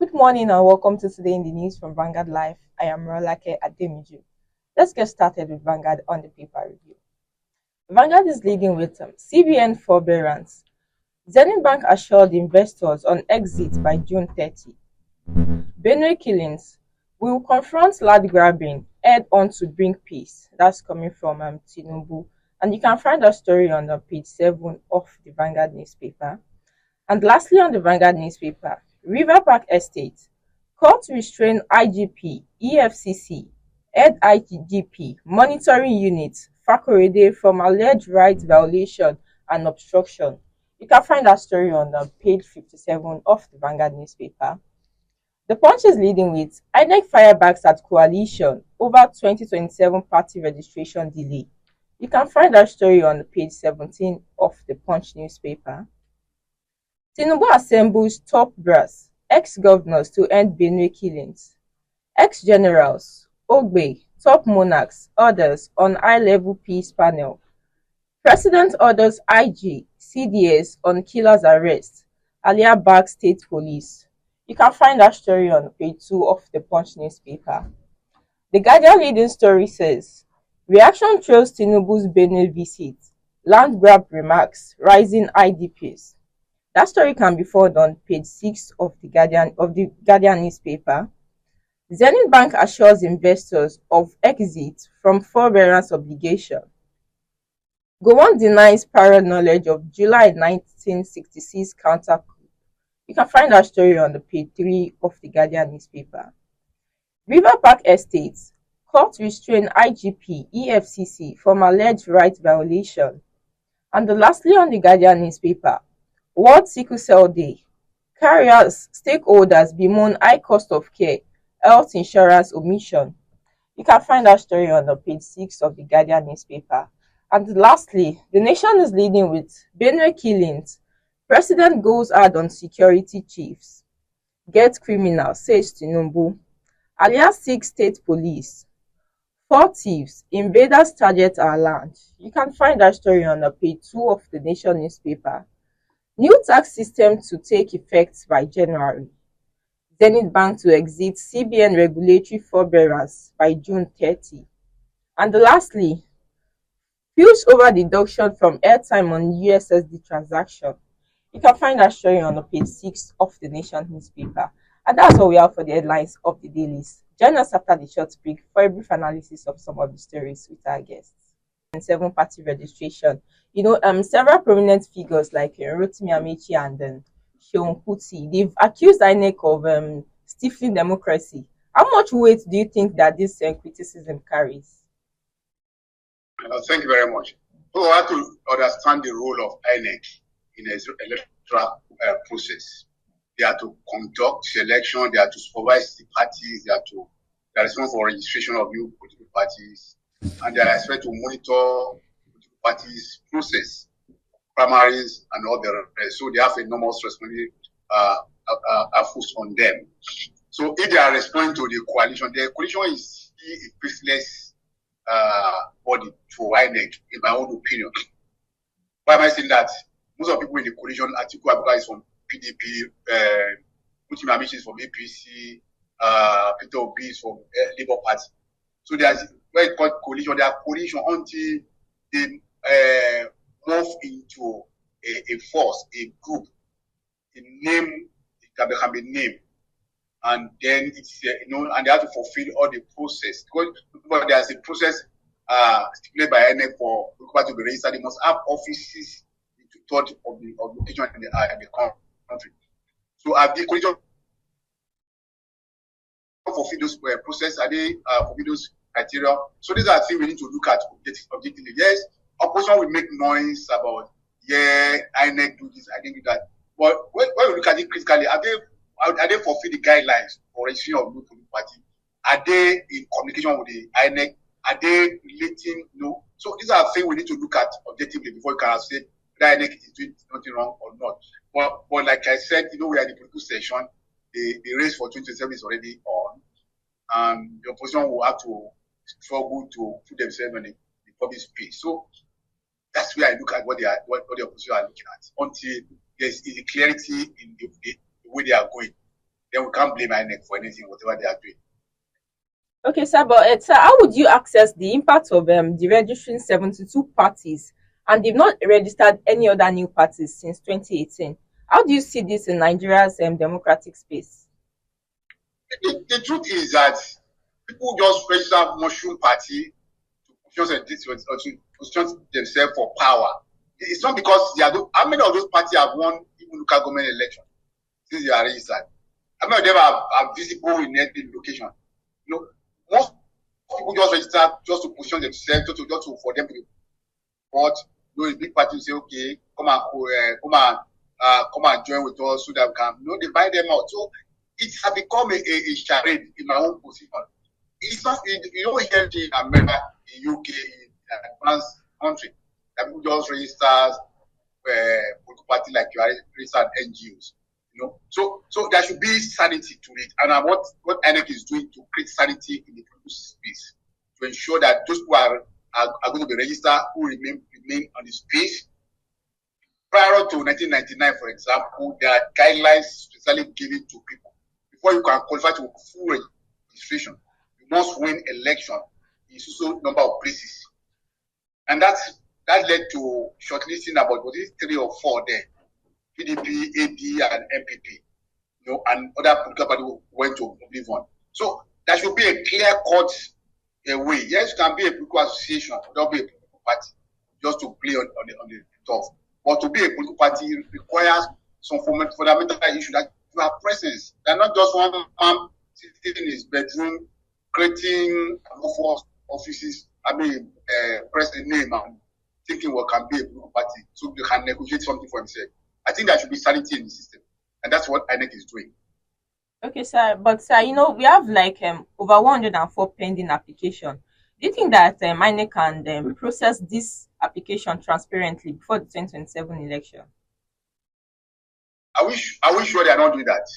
Good morning and welcome to Today in the News from Vanguard Live. I am Rolake Ademiju. Let's get started with Vanguard on the paper review. Vanguard is leading with CBN forbearance. Zenith Bank assured investors on exit by June 30. BENUE killings. We will confront land grabbing, head on to bring peace. That's coming from TINUBU. And you can find that story on page 7 of the Vanguard newspaper. And lastly, on the Vanguard newspaper, River Park Estate, court restrain IGP, EFCC, head IGP, monitoring unit, Fakorede from alleged rights violation and obstruction. You can find that story on page 57 of the Vanguard newspaper. The Punch is leading with INEC firebacks at coalition over 2027 party registration delay. You can find that story on page 17 of the Punch newspaper. TINUBU assembles top brass, ex-governors to end BENUE killings. Ex-generals, Ogbe, top monarchs, others on high-level peace panel. President orders IG, CDS on killers arrest. Alia backs state police. You can find that story on page 2 of the Punch newspaper. The Guardian leading story says, reaction trails TINUBU's BENUE visit. Land grab remarks, rising IDPs. That story can be found on page 6 of the Guardian newspaper. Zenith Bank assures investors of exit from forbearance obligation. Gowon denies prior knowledge of July 1966 counter coup. You can find that story on the page 3 of the Guardian newspaper. River Park Estates, court restrain IGP, EFCC from alleged rights violation. And lastly, on the Guardian newspaper, World Sickle Cell Day. Carriers, stakeholders bemoan high cost of care, health insurance omission. You can find that story on page 6 of the Guardian newspaper. And lastly, The Nation is leading with BENUE killings. President goes hard on security chiefs. Get criminal, says TINUBU. Alias 6 state police. 4 thieves, invaders target our land. You can find that story on page 2 of the Nation newspaper. New tax system to take effect by January. Zenith Bank to exit CBN regulatory forbearance by June 30. And lastly, views over deduction from airtime on USSD transaction. You can find that story on page 6 of the Nation newspaper. And that's all we have for the headlines of the dailies. Join us after the short break for a brief analysis of some of the stories with our guests. 7 party registration. Several prominent figures like Rotimi Amechi and Seun Kuti, they've accused INEC of stifling democracy. How much weight do you think that this criticism carries? Thank you very much. So we have to understand the role of INEC in the electoral process. They are to conduct selection, they are to supervise the parties, they are responsible for registration of new political parties, and they are expected to monitor political parties' process, primaries, and all the rest. So they have enormous responsibility on them. So if they are responding to the coalition is a faithless body for INEC, in my own opinion. Why am I saying that? Most of the people in the coalition, Atiku Abubakar is from PDP, Rotimi Amechi is from APC, Peter Obi is from Labour Party. So there's what is called coalition. They are coalition until they morph into a force, a group. A name, it can be named, and then it's and they have to fulfill all the process. Because there's a process stipulated by INEC for people to be registered. They must have offices in 2/3 of the location in the country. So the coalition fulfill those process? Are they fulfill those criteria? So these are things we need to look at objectively. Yes, opposition will make noise about INEC do this, I think that. But when we look at it critically, are they fulfill the guidelines for registration of new political party? Are they in communication with the INEC? Are they relating? No. So these are things we need to look at objectively before we can say that INEC is doing nothing wrong or not. But like I said, we are in the political session. The race for 2027 is already on, and the opposition will have to struggle to put themselves in the public space. So that's where I look at what the opposition are looking at. Until there's clarity in the way they are going, then then we can't blame INEC for anything, whatever they are doing. Okay, sir, but sir, how would you assess the impact of the registering 72 parties and they've not registered any other new parties since 2018? How do you see this in Nigeria's democratic space? The truth is that people just register mushroom party to position themselves for power. It's not because they are. How many of those parties have won even local government election since they are registered? How many of them are visible in every location? You know, most people just register just to position themselves, just to for them to vote. You know, the big party will say, okay, come and join with us so that we can. You know, they buy them out. So it has become a charade in my own position. It's not, you don't hear it in America, in UK, in advanced country, that people just register political party like you are registered NGOs. You know, so there should be sanity to it, and what INEC is doing to create sanity in the political space to ensure that those who are going to be registered who remain on the space. Prior to 1999, for example, there are guidelines specially given to people before you can qualify to full registration. You must win election in so number of places, and that led to shortlisting about 3 or 4 there. PDP, AD, and MPP, you know, and other political parties went to oblivion. So there should be a clear-cut way. Yes, you can be a political association, but not be a political party, just to play on the top. But to be a political party requires some fundamental issue that you have presence. They're not just one man sitting in his bedroom creating offices. Press the name and thinking what can be a political party, so they can negotiate something for himself. I think there should be sanity in the system, and that's what INEC is doing. Okay, sir, but sir, you know, we have like over 104 pending application. Do you think that INEC can process this application transparently before the 2027 election? I wish sure they are not doing that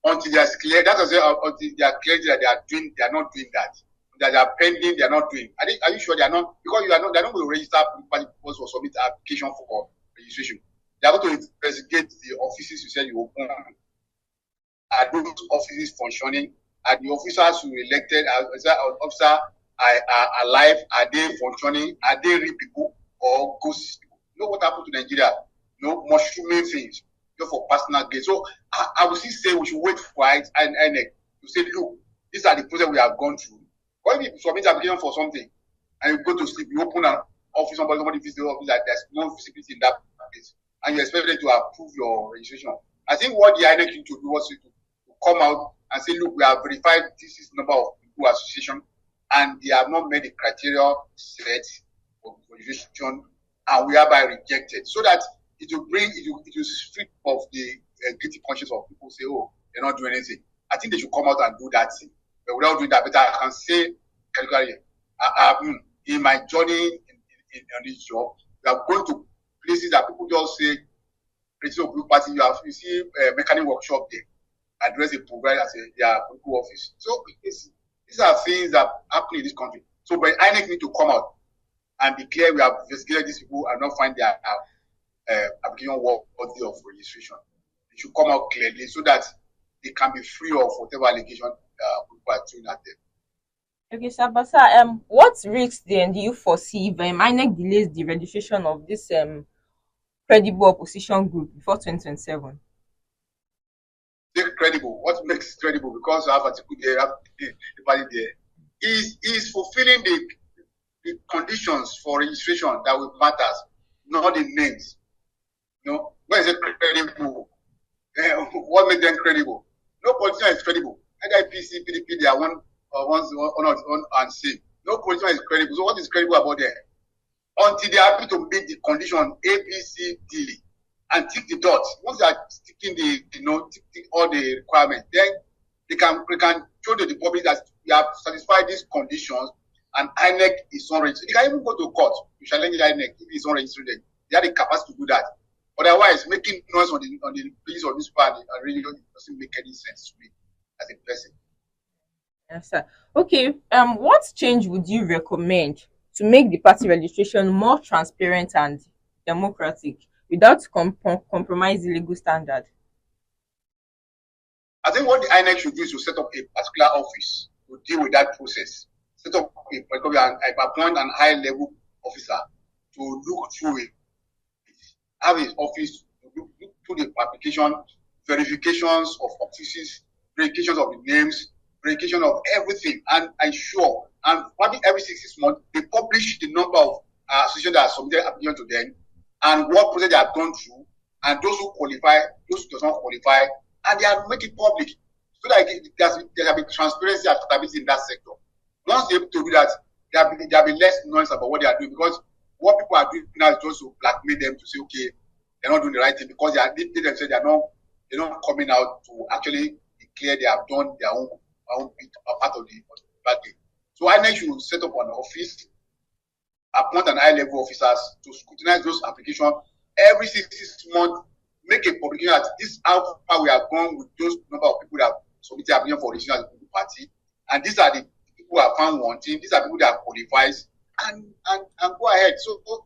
until they are clear. That is until they are clear that they are not doing that. That they are pending, they are not doing. Are you sure they are not? Because they are not going to register people or submit application for registration. They are going to investigate the offices you said you open. Are those offices functioning? Are the officers you elected as officer are alive? Are they functioning? Are they real people or ghost people? You know what happened to Nigeria? You know, mushrooming things, you know, for personal gain. So I would still say we should wait for INEC to say, look, these are the process we have gone through. When you submit application for something and you go to sleep, you open an office, somebody visits the office that there's no visibility in that place, and you expect them to approve your registration. I think what the INEC need to do was to come out and say, look, we have verified this is the number of people association, and they have not met the criteria set for registration, and we hereby rejected, so that it will strip of the guilty conscience of people say, oh, they're not doing anything. I think they should come out and do that thing. But without doing that, but I can say, in my journey on this job, we are going to places that people just say, political party, you see a mechanic workshop there, address the program as their political office. So these are things that happen in this country. So but INEC need to come out and be clear we have investigated these people and not find their application worthy of registration. They should come out clearly so that they can be free of whatever allegation people are throwing at them. Okay, sir, but sir, what risks then do you foresee if INEC delays the registration of this credible opposition group before 2027? Credible. What makes it credible? Because I have a particular there, the party there is fulfilling the conditions for registration that will matters, not the names. You know, where is it credible? What makes them credible? No politician is credible. NIPC, PDP, they are one and same. No politician is credible. So what is credible about them? Until they are happy to meet the condition A, B, C, D, and tick the dots. Once they are ticking ticking all the requirements, then they can show to the public that we have satisfied these conditions and INEC is not registered. They can even go to court to challenge the INEC if it's not registered. They have the capacity to do that. Otherwise, making noise on the place of this party really doesn't make any sense to me as a person. Yes, sir. Okay. What change would you recommend to make the party registration more transparent and democratic without compromising legal standard? I think what the INEC should do is to set up a particular office to deal with that process. Set up appoint an high-level officer to look through it, have his office to look through the application, verifications of offices, verifications of the names, verification of everything, and ensure, and probably every 6 months, they publish the number of associations that are submitted application to them, and what process they have gone through, and those who qualify, those who do not qualify, and they are making it public, so that there can be transparency and accountability in that sector. Once they're able to do that, there will be less noise about what they are doing, because what people are doing now is just to blackmail them to say, okay, they're not doing the right thing, because they themselves they're not coming out to actually declare they have done their own bit, part of the bad thing. So INEC should set up an office, appoint an high-level officers to scrutinize those applications every 6 months. Make a publication that this is how far we have gone with those number of people that have submitted application for original party, and these are the people who are found wanting. These are people that qualifies, and go ahead. So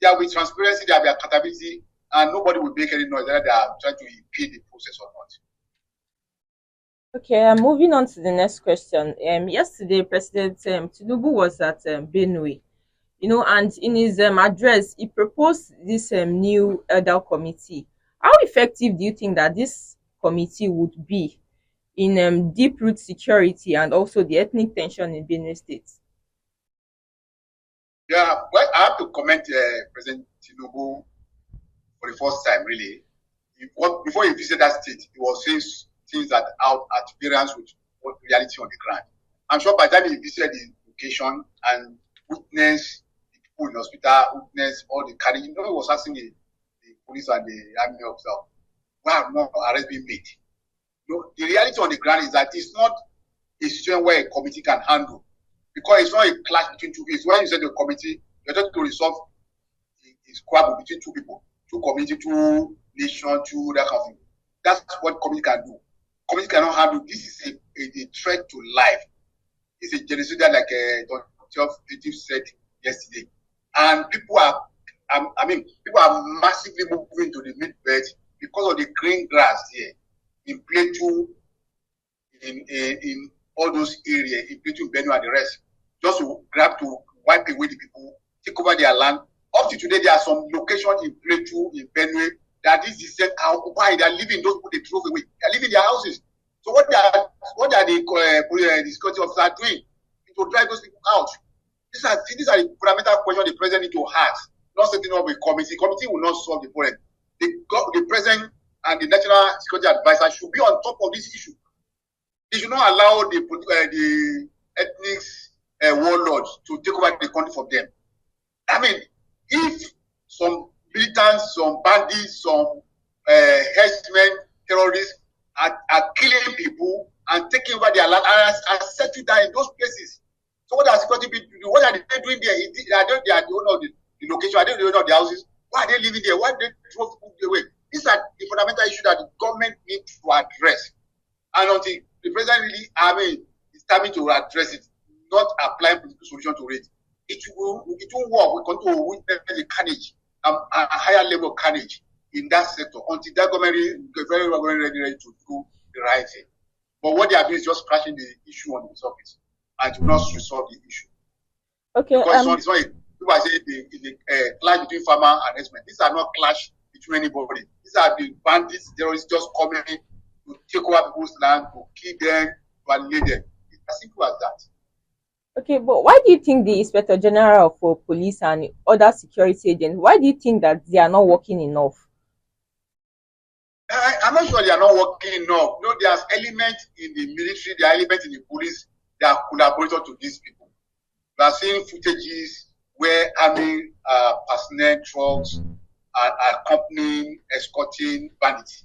there will be transparency, there will be accountability, and nobody will make any noise whether they are trying to impede the process or not. Okay, moving on to the next question. Yesterday, President TINUBU was at BENUE, and in his address, he proposed this new elder committee. How effective do you think that this committee would be in deep root security and also the ethnic tension in Benue State? Yeah, well, I have to comment President TINUBU for the first time, really. Before he visited that state, he was saying things that are at variance with what reality on the ground. I'm sure by the time he visited the location and witnessed the people in the hospital, witnessed all the carnage, he was asking the police and the army officer, why have no arrests been made? The reality on the ground is that it's not a situation where a committee can handle, because it's not a clash between two people. When you say the committee, you're trying to resolve a squabble between two people, two community, two nation, two that kind of thing. That's what committee can do. Committee cannot handle. This is a threat to life. It's a genocide, like Dr. said yesterday, and people are massively moving to the mid-belt because of the green grass here in Plateau, in all those areas, in Plateau, Benue, and the rest, just to wipe away the people, take over their land. Up to today, there are some locations in Plateau, in Benue, that this is said why they are living, those people they drove away. They are living in their houses. So what are the security officers doing to drive those people out? These are the fundamental questions the president needs to ask. Not setting up a committee. Committee will not solve the problem. The president and the national security advisor should be on top of this issue. They should not allow the ethnic warlords to take over the country for them. I mean, if some militants, some bandits, some herdsmen, terrorists are killing people and taking over their land and setting down in those places, so what are security people doing? What are they doing there? They are the owner of the location. Are they the owner of the houses? Why are they living there? Why they drove people away? These are the fundamental issues that the government needs to address. And until the president really, is coming to address it, not applying political solution to it, it won't work. We're going to witness the carnage, a higher level of carnage in that sector until that government is very ready to do the right thing. But what they are doing is just crashing the issue on the surface and to not resolve the issue. Okay. Because it's not people are saying the clash between farmer and herdsmen. These are not clash between anybody. These are the bandits, terrorists just coming to take over people's land, to kill them, to annihilate them. It's as simple as that. Okay, but why do you think the Inspector General for Police and other security agents, why do you think that they are not working enough? I'm not sure they are not working enough. There's elements in the military, there are elements in the police that are collaborators to these people. We are seeing footages where army personnel trucks are accompanying, escorting bandits.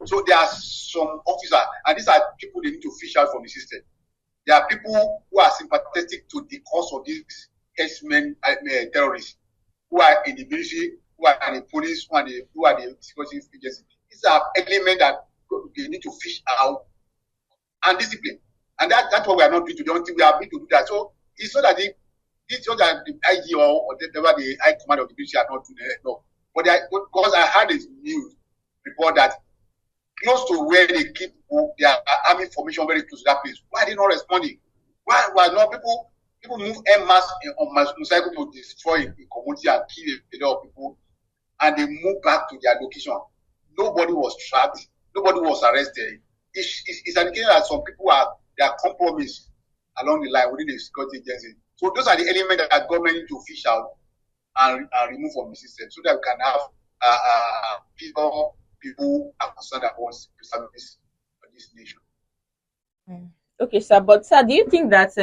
So there are some officers, and these are people they need to fish out from the system. There are people who are sympathetic to the cause of these herdsmen, terrorists, who are in the military, who are in the police, who are the security agencies. These are elements that they need to fish out and discipline. And that's what we are not doing today until we are able to do that. So it's not that the IG or whatever the high command of the military are not doing it. No. But because I had this news report that close to where they keep their army formation, very close to that place. Why are they not responding? Why not people move en masse on motorcycle to destroy the community and kill a lot of people, and they move back to their location? Nobody was tracked. Nobody was arrested. It's an indication that some people they are compromised along the line within the security agency. So those are the elements that government need to fish out and remove from the system, so that we can have people are concerned about service of this nation. Okay, sir. But sir, do you think that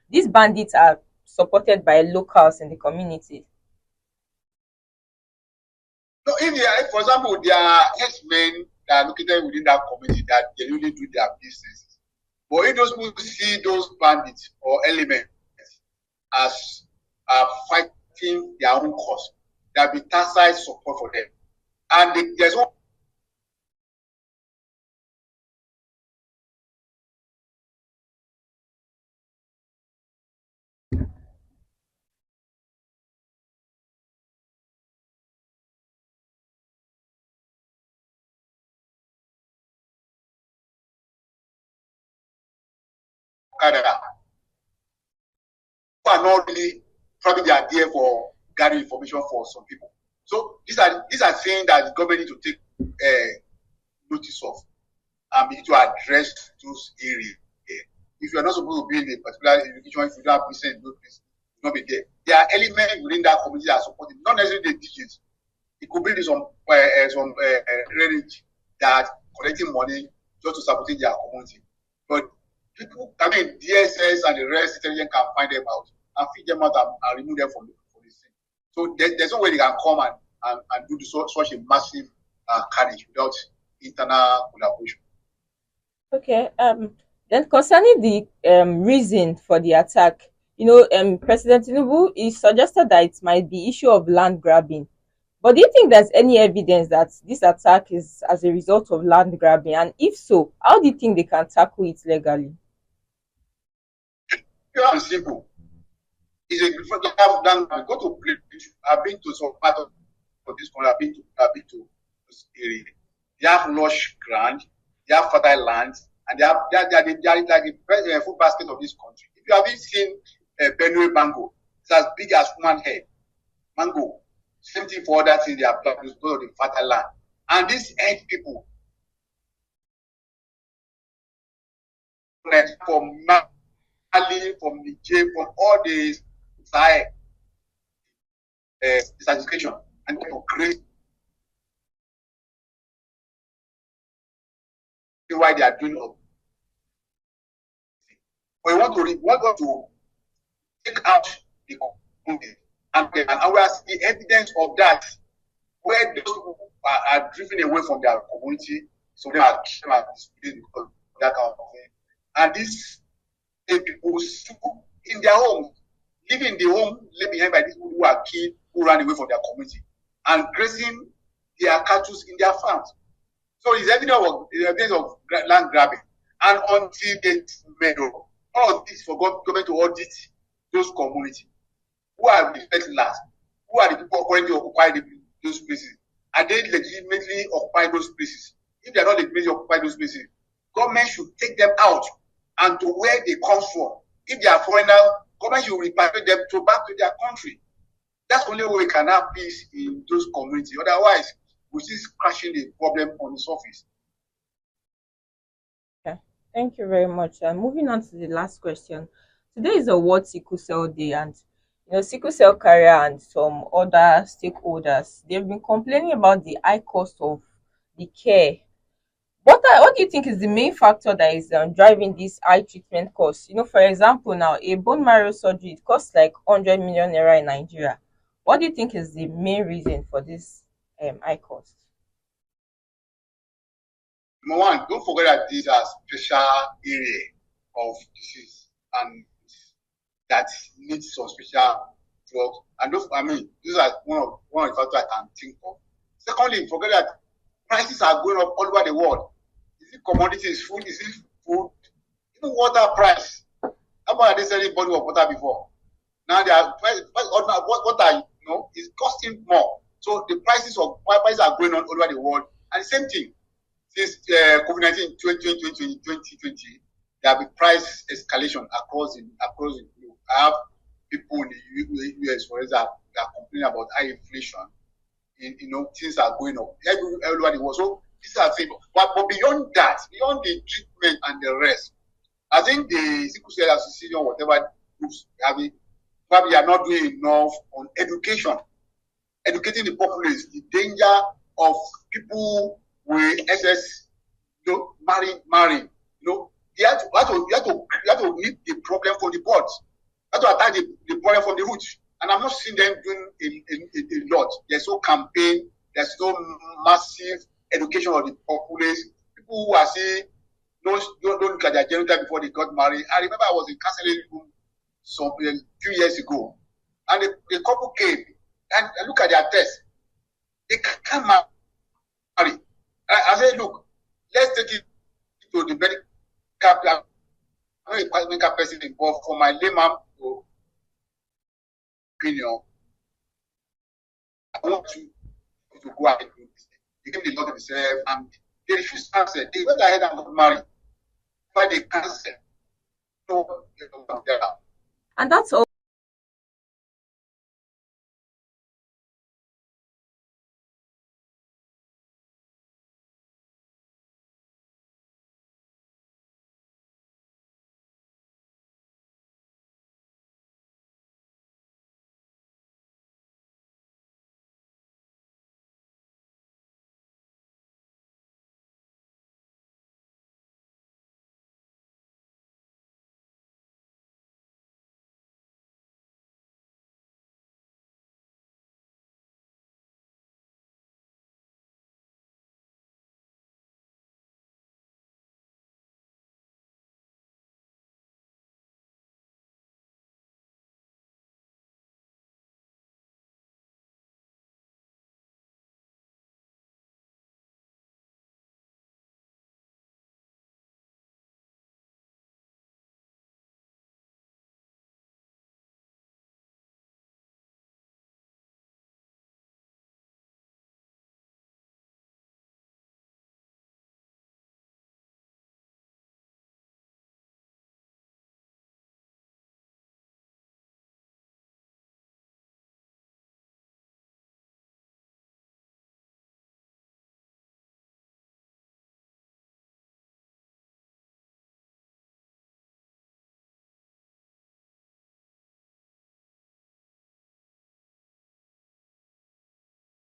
these bandits are supported by locals in the community? So if for example, there are herdsmen that are located within that community that genuinely do their business, but if those people see those bandits or elements as fighting their own cause, there'll be tacit support for them. And there's one Canada who are not really probably they are there for gathering information for some people. So these are things that the government need to take notice of and need to address those areas. If you are not supposed to be in a particular education, if you don't have business in those places, you will not be there. There are elements within that community that are supporting, not necessarily the digits. It could be some range that collecting money just to support their community. But people, I mean, DSS and the rest, intelligence can find them out and feed them out and remove them from the scene. So there's no way they can come and do such a massive carnage without internal collaboration. Okay. Then concerning the reason for the attack, President TINUBU is suggested that it might be issue of land grabbing. But do you think there's any evidence that this attack is as a result of land grabbing? And if so, how do you think they can tackle it legally? Pure and simple. It's a different land grabbing. Go to place. I've been to some part of this country. I've been to this area. They have lush ground. They have fertile land. And they are like the food basket of this country. If you haven't seen BENUE mango, it's as big as human head. Mango. Same thing for other things they are planting because of the fertile land. And these eight people from Mali, from Niger, from all the Sahel, certification and to create why they are doing up. We want to take out the community and we see evidence of that where those people are driven away from their community, so they are displayed because of that kind of thing. And these people in their homes, living in the home left behind by these people who are killed, who ran away from their community, and grazing their cattle in their farms. So it's evidence of land grabbing. And until they made all of this for government to audit those communities, who are the first last? Who are the people currently occupy those places? Are they legitimately occupy those places? If they are not legitimately occupy those places, government should take them out and to where they come from. If they are foreigners, government should repatriate them back to their country. That's the only way we can have peace in those communities. Otherwise, we see crashing the problem on the surface. Okay. Thank you very much. Moving on to the last question. Today is a World Sickle Cell Day, and sickle cell carrier and some other stakeholders, they've been complaining about the high cost of the care. What do you think is the main factor that is driving this high treatment cost? For example, now a bone marrow surgery, it costs like 100 million naira in Nigeria. What do you think is the main reason for this high cost? Number one, don't forget that these are special area of disease and that needs some special drugs. And those, these are one of the factors I can think of. Secondly, forget that prices are going up all over the world. Is it commodities, food? Is it food? Even water price. How about they selling bottle of water before? Now they are water, is costing more. So the prices are going on all over the world. And the same thing, Since COVID-19 2020, there have been price escalation across the globe. I have people in the US, for example, that are complaining about high inflation. Things are going up everywhere in the world. So these are things. But beyond that, beyond the treatment and the rest, I think the Sickle Cell Association, whatever groups having, probably are not doing enough on education, educating the populace, the danger of people with excess, marrying. You have to nip the problem from the buds. You have to attack the problem from the root. And I'm not seeing them doing a lot. There's no campaign. There's no massive education of the populace. People who are saying, don't look at their genital before they got married. I remember I was in counseling room a few years ago, and the couple came and look at their test. They can't marry. I said, look, let's take it to the medical. I'm not a medical person involved. For my layman opinion, I want you to go ahead and do this. They give the law to themselves, and they refuse to answer. They went ahead and got married. Why they cancel? And that's all.